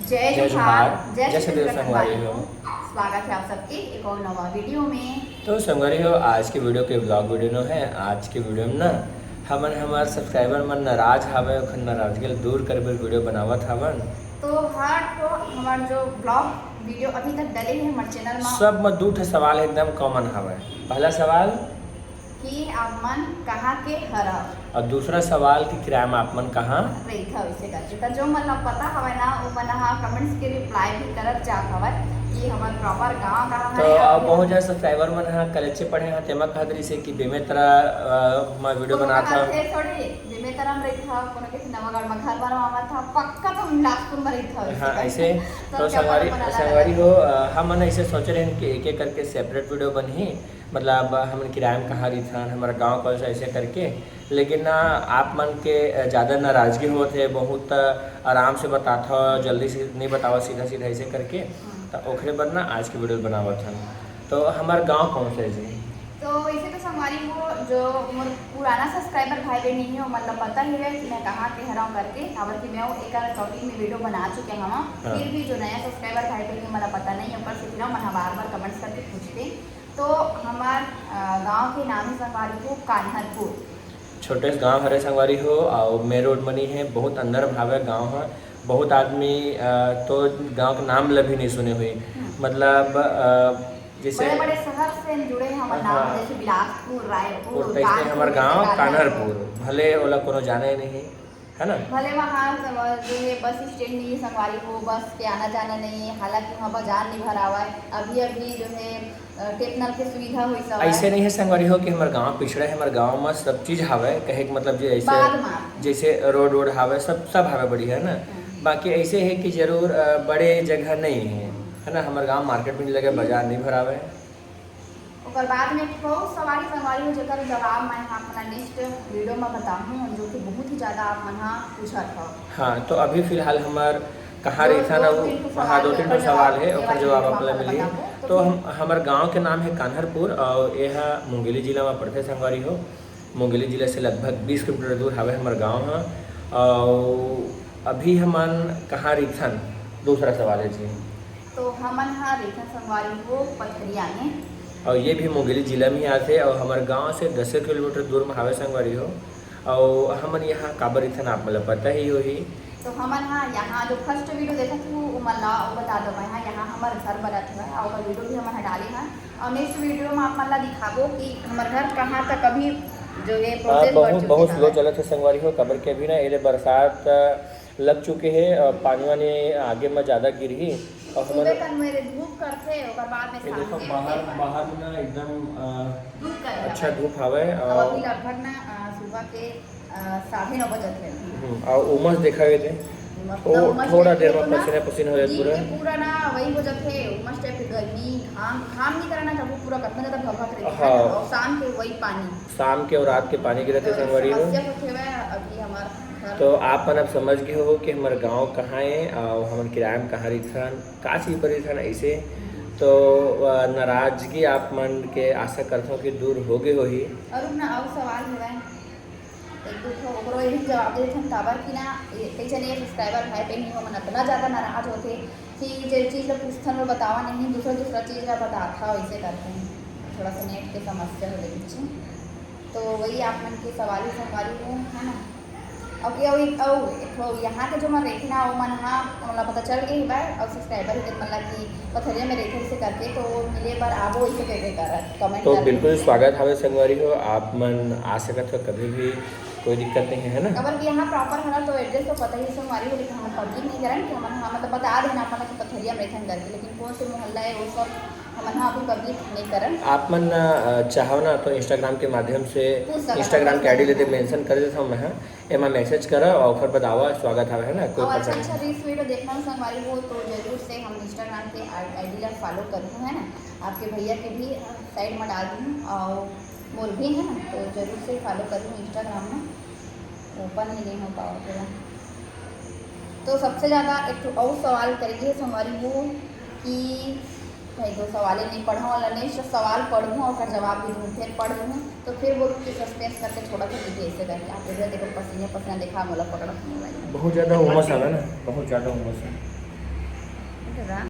जय जोहार। जय श्री कृष्ण संगवारी भाई हो। स्वागत है आप सबके एक और नवा वीडियो में। तो संगवारी हो, आज के वीडियो के ब्लॉग वीडियो नो है। आज के वीडियो में ना हमार सब्सक्राइबर मन नाराज हावे, ओखर नाराजगी ल दूर करे बर वीडियो बनावत हवन। तो हमार जो ब्लॉग वीडियो अभी तक डले हैं हमारे चैनल में सब में दू ठे सवाल एकदम कॉमन हावे। पहला सवाल कि आप मन कहाँ के हरव और दूसरा सवाल कि किराया में आप मन कहाँ रहित हव इसे करके। तो जो मतलब पता हवे ना वो मन हा कमेंट्स के रिप्लाई भी करत जात हवे कि हमार प्रॉपर गांव कहाँ तो है। अब बहुत ज़्यादा सब्सक्राइबर मन हाँ कलेचे पढ़े हैं तेमा कहत रही से कि बेमे तरह मैं वीडियो बनाता हूँ थोड़ी जिम्मे तरह रहित हव कोनो के नवागढ़ में घर बनवावत हव पक्का तो बिलासपुर में रहित हव। हाँ ऐसे तो संगवारी हो, हम मन ऐसे सोच रहे हैं कि एक एक करके सेपरेट वीडियो बनी, मतलब हम किराए में कहाँ रही हमारा गांव कौन सा ऐसे करके। लेकिन ना आप मन के ज़्यादा नाराज़गी होते है, बहुत आराम से बताता हो, जल्दी से नहीं बतावा सीधा सीधा ऐसे करके। तो ओखरे पर ना आज की वीडियो बनावत हन। तो हमारा गांव कौन सा है जी? तो वैसे तो संगवारी हो जो मोर पुराना सब्सक्राइबर भाई बहन नहीं हो मतलब पता ही है कि मैं कहाँ के हराऊँ करके, खबर कि मैं एक टॉपिक में वीडियो बना चुके हैं। फिर भी जो नया सब्सक्राइबर भाई बहन मतलब पता नहीं है ऊपर से फिर मैं बार बार कमेंट्स करके पूछते। तो हमार गाँव के नाम है संगवारी हो कान्हरपुर। छोटे गांव हरे संगवारी हो और मेन रोड बनी है, बहुत अंदर भावे गांव है। बहुत आदमी तो गांव का नाम भी नहीं सुने हुए, मतलब जैसे बड़े बड़े शहर से जुड़े हैं हमारे नाम, जैसे बिलासपुर, रायपुर, तैसे हमारे गांव कान्हरपुर, भले ओला कोनो जाने नहीं है ना। भले वहाँ जो है बस स्टैंड नहीं संगवारी हो, बस के आना जाना नहीं है, हालांकि वहाँ पर जान नहीं भरा हुआ है। अभी अभी जो है टेक्नल की सुविधा हुई सब ऐसे नहीं है संगवारी हो कि हमारे गांव पिछड़ा है। हमारे गांव में सब चीज़ हावे, कहे कि मतलब जैसे रोड वोड हावे, सब हावे बढ़िया है ना। बाकी ऐसे है कि जरूर बड़े जगह नहीं है ना। हमारे गांव मार्केट में नहीं लगे, बाजार नहीं भरावे। और बाद में सवारी संगवारी हो जगह जवाब मैं अपना नेक्स्ट वीडियो में बताऊँ, जो कि बहुत ही ज़्यादा आप मन पूछा था। हाँ तो अभी फिलहाल हमार कहाँ रही था ना वो, हाँ 2-3 सवाल है और जवाब अपना मिली। तो हमारे गांव के नाम है कान्हरपुर और यह मुंगेली जिला में पड़ते संगवारी हो। मुंगेली जिला से लगभग 20 किलोमीटर दूर हवे हमारे गांव है। और अभी हमन कहाँ रही था, दूसरा सवाल है जी। तो हमन हाँ रही था संगवारी हो पथरिया में, और ये भी मुंगेली जिला में आते और हमारे गांव से 10 किलोमीटर दूर में हवे संगवारी हो। और हमन यहाँ काबर रही था आप मतलब पता ही हो ही। तो हमन हाँ यहाँ जो फर्स्ट वीडियो देखा था वो मल्ला बता दो मैं यहाँ हमारे घर बनत है और वीडियो भी हमन डाली है। और नेक्स्ट वीडियो में आप मल्ला दिखाबो कि हमारे घर कहाँ तक अभी जो है प्रोसेस बहुत स्लो चलत है संगवारी हो। कबर के अभी ना ये बरसात लग चुके हैं और पानी वानी आगे में ज़्यादा गिर ही। और सुबह मेरे धूप करते और बाद में देखो बाहर में ना एकदम अच्छा धूप हवे और अभी लगभग ना सुबह के 9:30 बजे थे और उमस देखा गए थे थोड़ा देर में पसीना हो जाए पूरा ना वही हो जाते उमस टाइप गर्मी घाम नहीं करना था वो पूरा कितना ज़्यादा भभक रही है। और शाम के वही पानी, शाम के और रात के पानी गिरते संगवारी हो। अभी हमारा तो आप मन अब समझ गए हो कि हमारे गांव कहाँ है और हमारे किराए में कहाँ रही था, का चीज़ पर रही था ऐसे। तो नाराजगी आप मन के आशा करता हूँ कि दूर हो गए हो ही। और ना अब सवाल है एक दो यही जवाब देते हैं काबर कि ना कैसे नहीं सब्सक्राइबर भाई बहन हो मन इतना ज़्यादा नाराज होते कि जो चीज़ का पूछथन वो बतावा नहीं, दूसरा चीज़ का बताता वैसे करते हैं। थोड़ा सा नेट की समस्या हो गई तो वही आप मन की सवाल ही संगवारी है ना। अब यहाँ के जो मन रही थी ना वो मन हाँ मतलब पता चल गई बार और सब्सक्राइबर ही मतलब कि पथरिया में रही थे इसे करके तो वो मिले बार आप वो इसे कहते कर कमेंट तो बिल्कुल स्वागत हवे संगवारी हो। आप मन आ सकत हो कभी भी, कोई दिक्कत नहीं है ना। अगर कि यहाँ प्रॉपर है ना तो एड्रेस तो पता ही संगवारी हो, लेकिन हम पब्लिक नहीं करें कि हम हाँ मतलब बता देना अपन कि पथरिया में रहते करके, लेकिन कौन से मोहल्ला है वो सब हम हाँ अभी पब्लिक नहीं करें। आप मन चाहो ना तो इंस्टाग्राम के माध्यम से इंस्टाग्राम के आईडी लेते मेंशन कर देता हूँ मैं, एमा मैसेज करा ऑफर बतावा स्वागत है ना। कोई अच्छा रील्स वीडियो देखना संगवारी हो तो जरूर से हम इंस्टाग्राम के आईडी ला फॉलो करूँ है ना, आपके भैया के भी साइड में डाल दूँ और मोर भी है ना, तो जरूर से फॉलो करूँ इंस्टाग्राम में, ओपन ही नहीं हो पाओ पूरा। तो सबसे ज़्यादा एक और सवाल करेंगे संगवारी हो कि भाई 2 सवाल नहीं पढ़ा वाला नहीं सवाल पढ़ूँ और जवाब भी दूँ फिर पढ़ लूँ तो फिर वो सस्पेंस करके छोड़ा था वीडियो ऐसे करके आप देखो पसीना देखा मतलब पकड़ा बहुत ज़्यादा उमस है ना, बहुत ज़्यादा उमस है। करा